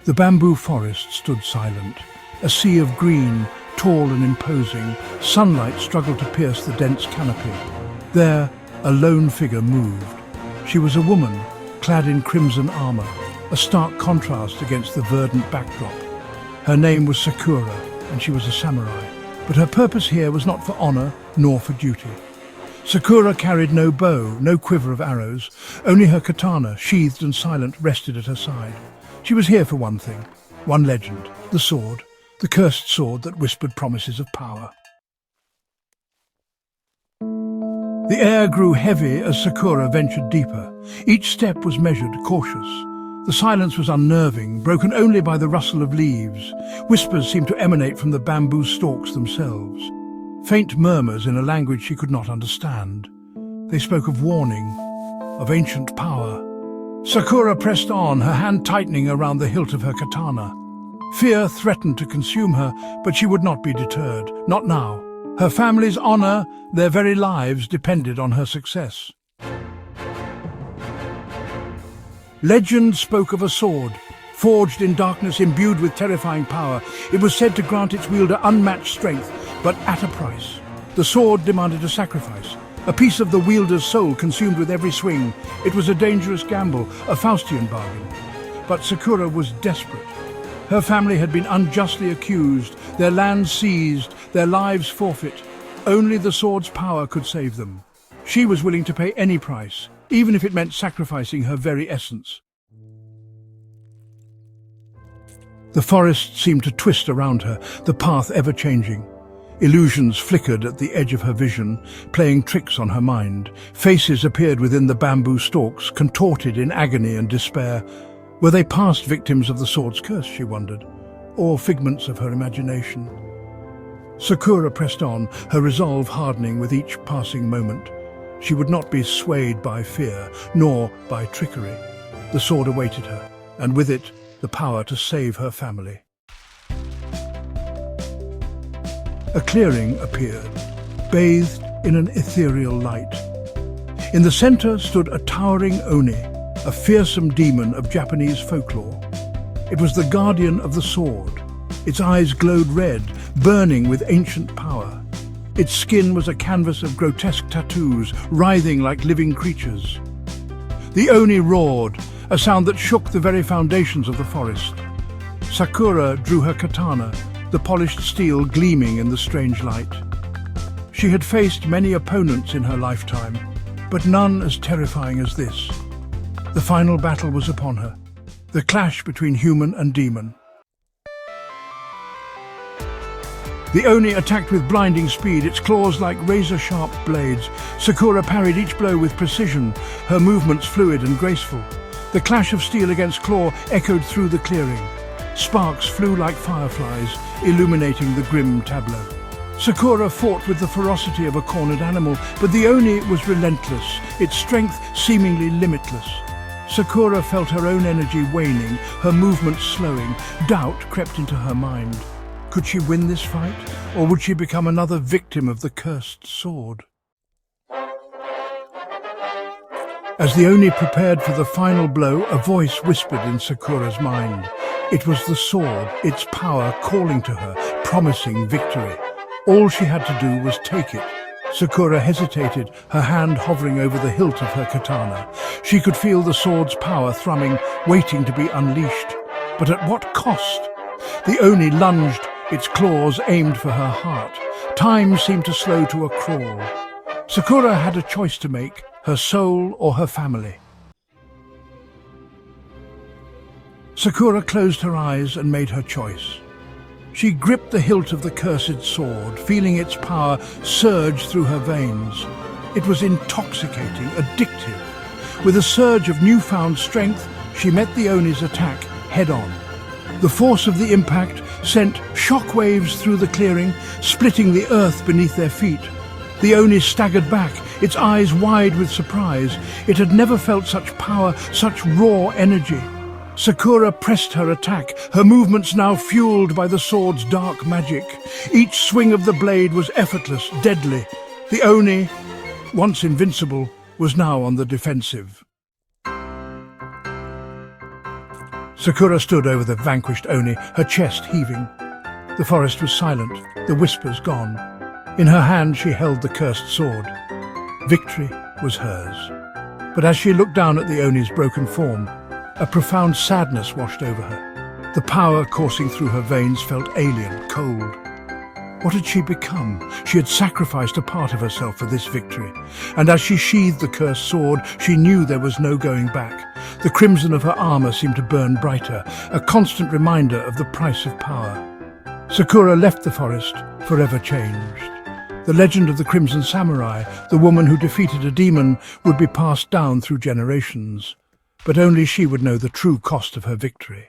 The bamboo forest stood silent, a sea of green, tall and imposing. Sunlight struggled to pierce the dense canopy. There, a lone figure moved. She was a woman, clad in crimson armor, a stark contrast against the verdant backdrop. Her name was Sakura, and she was a samurai, but her purpose here was not for honor nor for duty. Sakura carried no bow, no quiver of arrows. Only her katana, sheathed and silent, rested at her side. She was here for one thing, one legend, the sword, the cursed sword that whispered promises of power. The air grew heavy as Sakura ventured deeper. Each step was measured, cautious. The silence was unnerving, broken only by the rustle of leaves. Whispers seemed to emanate from the bamboo stalks themselves. Faint murmurs in a language she could not understand. They spoke of warning, of ancient power. Sakura pressed on, her hand tightening around the hilt of her katana. Fear threatened to consume her, but she would not be deterred. Not now. Her family's honor, their very lives, depended on her success. Legend spoke of a sword, forged in darkness, imbued with terrifying power. It was said to grant its wielder unmatched strength, but at a price. The sword demanded a sacrifice, a piece of the wielder's soul consumed with every swing. It was a dangerous gamble, a Faustian bargain. But Sakura was desperate. Her family had been unjustly accused, their lands seized, their lives forfeit. Only the sword's power could save them. She was willing to pay any price, even if it meant sacrificing her very essence. The forest seemed to twist around her, the path ever-changing. Illusions flickered at the edge of her vision, playing tricks on her mind. Faces appeared within the bamboo stalks, contorted in agony and despair. Were they past victims of the sword's curse, she wondered, or figments of her imagination? Sakura pressed on, her resolve hardening with each passing moment. She would not be swayed by fear, nor by trickery. The sword awaited her, and with it, the power to save her family. A clearing appeared, bathed in an ethereal light. In the center stood a towering Oni, a fearsome demon of Japanese folklore. It was the guardian of the sword. Its eyes glowed red, burning with ancient power. Its skin was a canvas of grotesque tattoos, writhing like living creatures. The Oni roared, a sound that shook the very foundations of the forest. Sakura drew her katana, the polished steel gleaming in the strange light. She had faced many opponents in her lifetime, but none as terrifying as this. The final battle was upon her, the clash between human and demon. The Oni attacked with blinding speed, its claws like razor-sharp blades. Sakura parried each blow with precision, her movements fluid and graceful. The clash of steel against claw echoed through the clearing. Sparks flew like fireflies, illuminating the grim tableau. Sakura fought with the ferocity of a cornered animal, but the Oni was relentless, its strength seemingly limitless. Sakura felt her own energy waning, her movements slowing. Doubt crept into her mind. Could she win this fight, or would she become another victim of the cursed sword? As the Oni prepared for the final blow, a voice whispered in Sakura's mind. It was the sword, its power calling to her, promising victory. All she had to do was take it. Sakura hesitated, her hand hovering over the hilt of her katana. She could feel the sword's power thrumming, waiting to be unleashed. But at what cost? The Oni lunged, its claws aimed for her heart. Time seemed to slow to a crawl. Sakura had a choice to make, her soul or her family. Sakura closed her eyes and made her choice. She gripped the hilt of the cursed sword, feeling its power surge through her veins. It was intoxicating, addictive. With a surge of newfound strength, she met the Oni's attack head-on. The force of the impact sent shockwaves through the clearing, splitting the earth beneath their feet. The Oni staggered back, its eyes wide with surprise. It had never felt such power, such raw energy. Sakura pressed her attack, her movements now fueled by the sword's dark magic. Each swing of the blade was effortless, deadly. The Oni, once invincible, was now on the defensive. Sakura stood over the vanquished Oni, her chest heaving. The forest was silent, the whispers gone. In her hand she held the cursed sword. Victory was hers. But as she looked down at the Oni's broken form, a profound sadness washed over her. The power coursing through her veins felt alien, cold. What had she become? She had sacrificed a part of herself for this victory. And as she sheathed the cursed sword, she knew there was no going back. The crimson of her armor seemed to burn brighter, a constant reminder of the price of power. Sakura left the forest, forever changed. The legend of the Crimson Samurai, the woman who defeated a demon, would be passed down through generations. But only she would know the true cost of her victory.